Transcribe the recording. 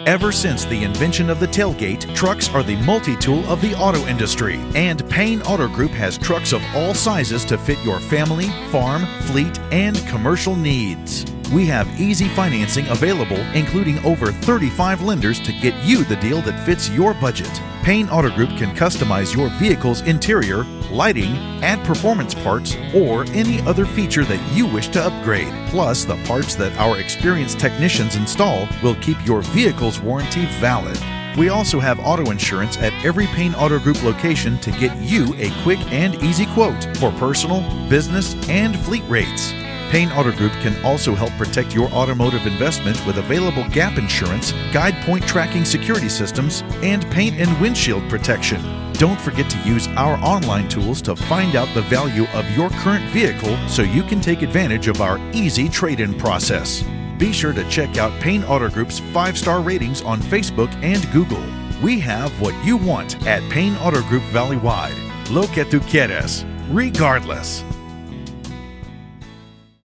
Ever since the invention of the tailgate, trucks are the multi-tool of the auto industry, and Payne Auto Group has trucks of all sizes to fit your family, farm, fleet, and commercial needs. We have easy financing available, including over 35 lenders to get you the deal that fits your budget. Payne Auto Group can customize your vehicle's interior, lighting, add performance parts, or any other feature that you wish to upgrade. Plus, the parts that our experienced technicians install will keep your vehicle's warranty valid. We also have auto insurance at every Payne Auto Group location to get you a quick and easy quote for personal, business, and fleet rates. Payne Auto Group can also help protect your automotive investment with available gap insurance, guide point tracking security systems, and paint and windshield protection. Don't forget to use our online tools to find out the value of your current vehicle so you can take advantage of our easy trade-in process. Be sure to check out Payne Auto Group's 5-star ratings on Facebook and Google. We have what you want at Payne Auto Group Valley-wide. Lo que tú quieres, regardless.